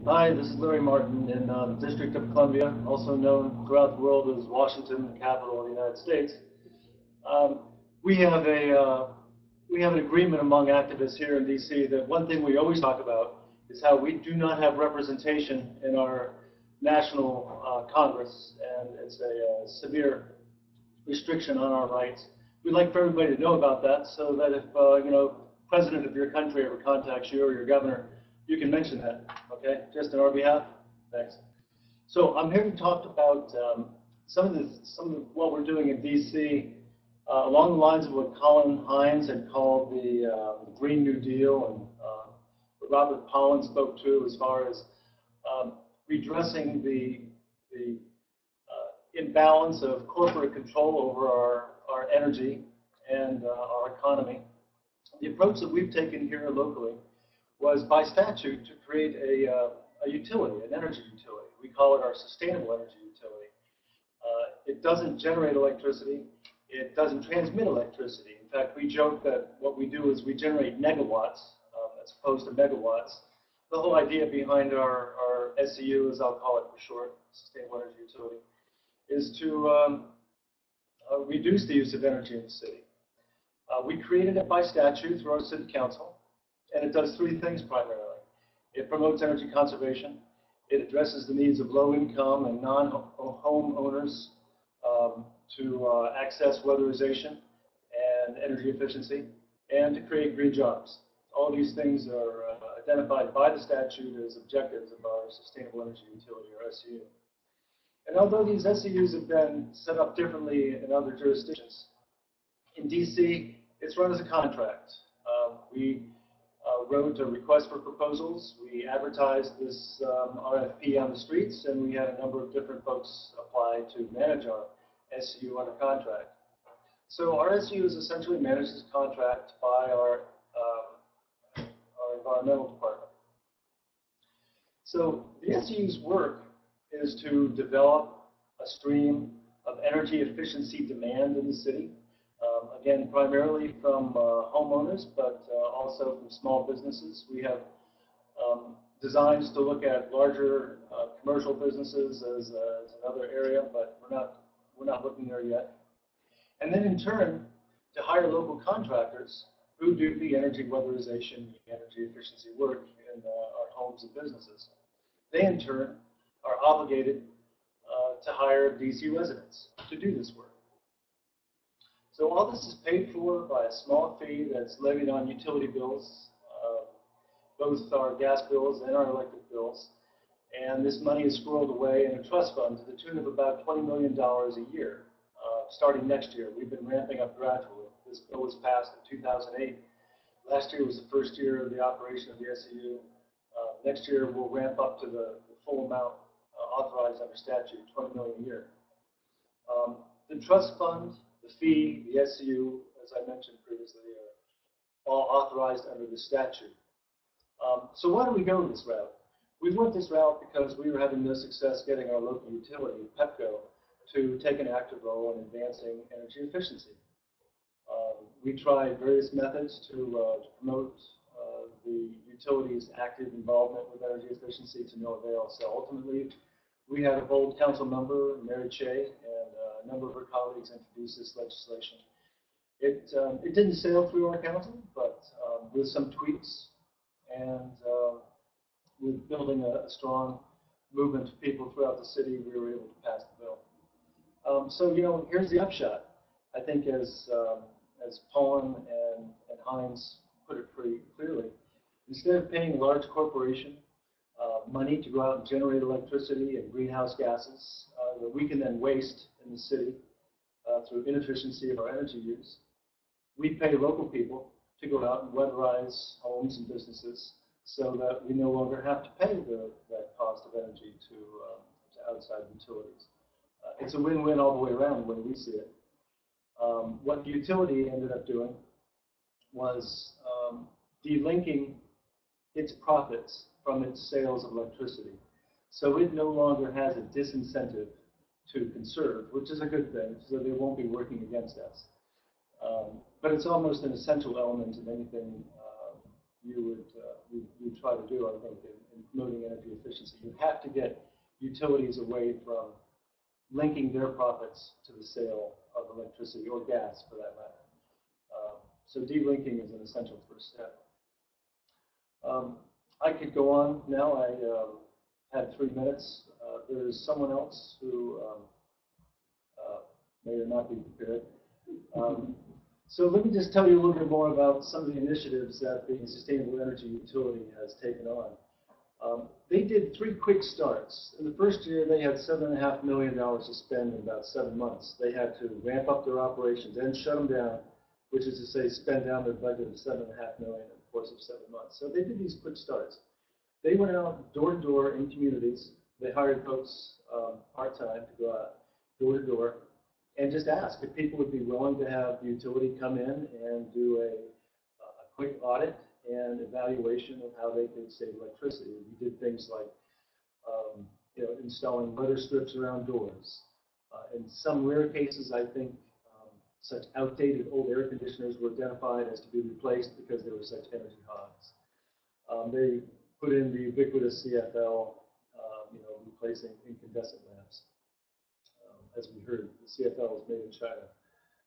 Hi, this is Larry Martin in the District of Columbia, also known throughout the world as Washington, the capital of the United States. Um, we have an agreement among activists here in D.C. that one thing we always talk about is how we do not have representation in our national Congress, and it's a severe restriction on our rights. We'd like for everybody to know about that, so that if president of your country ever contacts you or your governor, you can mention that, okay? Just on our behalf. Thanks. So I'm here to talk about some of what we're doing in D.C. Along the lines of what Colin Hines had called the Green New Deal, and what Robert Pollin spoke to as far as redressing the imbalance of corporate control over our energy and our economy. The approach that we've taken here locally was by statute to create a utility, an energy utility. We call it our sustainable energy utility. It doesn't generate electricity. It doesn't transmit electricity. In fact, we joke that what we do is we generate megawatts as opposed to megawatts. The whole idea behind our SEU, as I'll call it for short, Sustainable Energy Utility, is to reduce the use of energy in the city. We created it by statute through our city council, and it does three things primarily. It promotes energy conservation. It addresses the needs of low-income and non-home owners to access weatherization and energy efficiency, and to create green jobs. All these things are identified by the statute as objectives of our Sustainable Energy Utility, or SEU. And although these SEUs have been set up differently in other jurisdictions, in D.C., it's run as a contract. We wrote a request for proposals. We advertised this RFP on the streets, and we had a number of different folks apply to manage our SEU under contract. So our SEU is essentially managed as contract by our environmental department. So the SEU's work is to develop a stream of energy efficiency demand in the city. Again, primarily from homeowners, but also from small businesses. We have designs to look at larger commercial businesses as another area, but we're not looking there yet. And then in turn, to hire local contractors who do the energy weatherization, energy efficiency work in our homes and businesses. They in turn are obligated to hire DC residents to do this work. So all this is paid for by a small fee that's levied on utility bills, both our gas bills and our electric bills. And this money is squirreled away in a trust fund to the tune of about $20 million a year, starting next year. We've been ramping up gradually. This bill was passed in 2008. Last year was the first year of the operation of the SEU. Next year we'll ramp up to the full amount authorized under statute, $20 million a year. The trust fund, the fee, the SEU, as I mentioned previously, are all authorized under the statute. So why do we go this route? We went this route because we were having no success getting our local utility, PEPCO, to take an active role in advancing energy efficiency. We tried various methods to promote the utility's active involvement with energy efficiency to no avail. So ultimately, we had a bold council member, Mary Che, and a number of her colleagues introduced this legislation. It didn't sail through our council, but with some tweaks and with building a strong movement of people throughout the city, we were able to pass the bill. So here's the upshot. I think as Pollin and Hines put it pretty clearly, instead of paying a large corporation money to go out and generate electricity and greenhouse gases that we can then waste in the city through inefficiency of our energy use, we pay local people to go out and weatherize homes and businesses so that we no longer have to pay that cost of energy to outside utilities. It's a win-win all the way around the way we see it. What the utility ended up doing was delinking its profits from its sales of electricity. So it no longer has a disincentive to conserve, which is a good thing, so they won't be working against us. But it's almost an essential element of anything you try to do, I think, in promoting energy efficiency. You have to get utilities away from linking their profits to the sale of electricity or gas, for that matter. So delinking is an essential first step. I could go on now. I had 3 minutes. There's someone else who may or not be prepared. So let me just tell you a little bit more about some of the initiatives that the Sustainable Energy Utility has taken on. They did 3 quick starts. In the first year, they had $7.5 million to spend in about 7 months. They had to ramp up their operations and shut them down, which is to say spend down their budget of $7.5 million in the course of 7 months. So they did these quick starts. They went out door to door in communities. They hired folks part-time to go out door to door and just ask if people would be willing to have the utility come in and do a quick audit and evaluation of how they could save electricity. We did things like installing weather strips around doors. In some rare cases, I think such outdated old air conditioners were identified as to be replaced because they were such energy hogs. They put in the ubiquitous CFL, replacing incandescent lamps. As we heard, the CFL was made in China,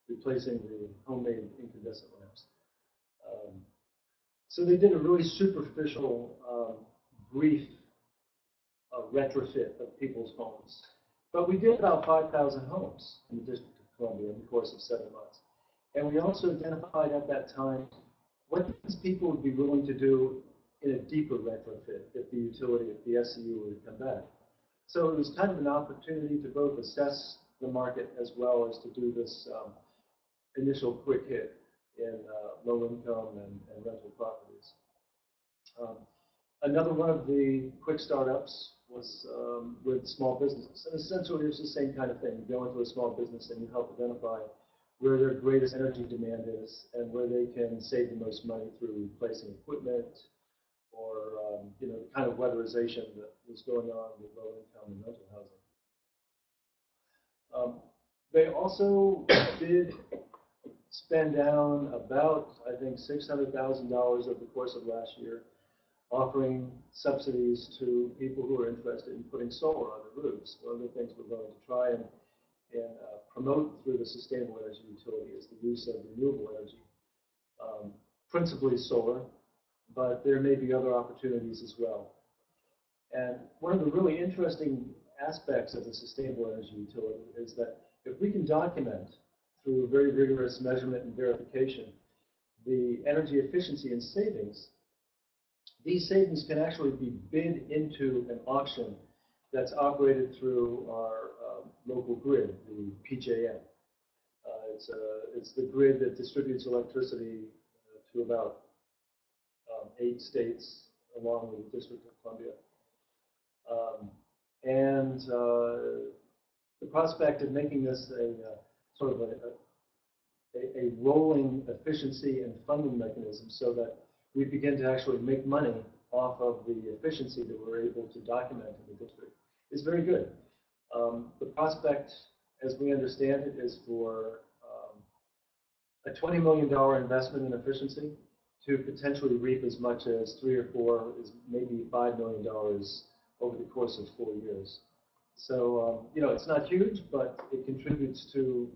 replacing the homemade incandescent lamps. So they did a really superficial, brief retrofit of people's homes. But we did about 5,000 homes in the District of Columbia in the course of 7 months. And we also identified at that time what these people would be willing to do in a deeper retrofit if the utility, if the SCU would come back. So it was kind of an opportunity to both assess the market as well as to do this initial quick hit in low income and rental properties. Another one of the quick startups was with small businesses. And essentially it's the same kind of thing. You go into a small business and you help identify where their greatest energy demand is and where they can save the most money through replacing equipment or the kind of weatherization that was going on with low income and rental housing. They also did spend down about, I think, $600,000 over the course of last year, offering subsidies to people who are interested in putting solar on their roofs. One of the things we're going to try and promote through the Sustainable Energy Utility is the use of renewable energy, principally solar, but there may be other opportunities as well. And one of the really interesting aspects of the Sustainable Energy Utility is that if we can document through very rigorous measurement and verification the energy efficiency and savings, these savings can actually be bid into an auction that's operated through our local grid, the PJM. It's the grid that distributes electricity to about 8 states along with the District of Columbia. The prospect of making this a sort of a rolling efficiency and funding mechanism so that we begin to actually make money off of the efficiency that we're able to document in the district is very good. The prospect, as we understand it, is for a $20 million investment in efficiency to potentially reap as much as 3 or 4, maybe $5 million over the course of 4 years. So, it's not huge, but it contributes to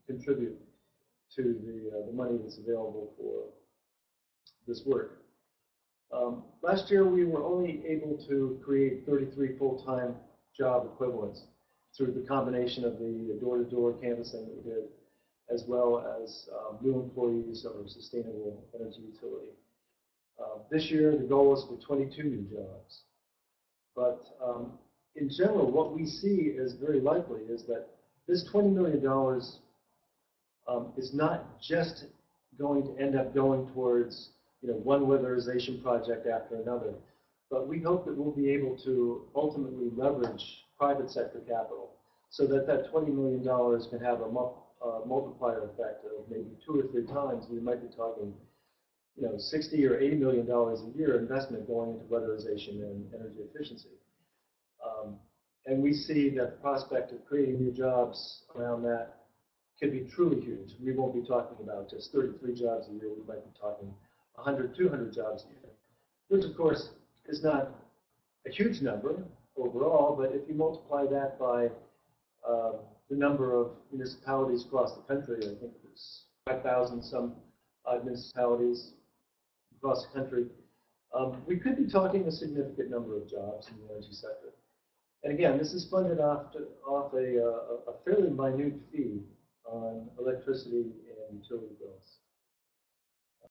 contribute to the money that's available for this work. Last year, we were only able to create 33 full-time job equivalents through the combination of the door-to-door canvassing that we did, as well as new employees of our Sustainable Energy Utility. This year, the goal is for 22 new jobs. But in general, what we see as very likely is that this $20 million is not just going to end up going towards one weatherization project after another, but we hope that we'll be able to ultimately leverage private sector capital so that that $20 million can have a multiplier effect of maybe 2 or 3 times. We might be talking $60 or $80 million a year investment going into weatherization and energy efficiency. And we see that the prospect of creating new jobs around that can be truly huge. We won't be talking about just 33 jobs a year. We might be talking 100, 200 jobs a year, which of course is not a huge number overall, but if you multiply that by the number of municipalities across the country, I think it was 5,000 some odd municipalities across the country, we could be talking a significant number of jobs in the energy sector. And again, this is funded off a fairly minute fee on electricity and utility bills.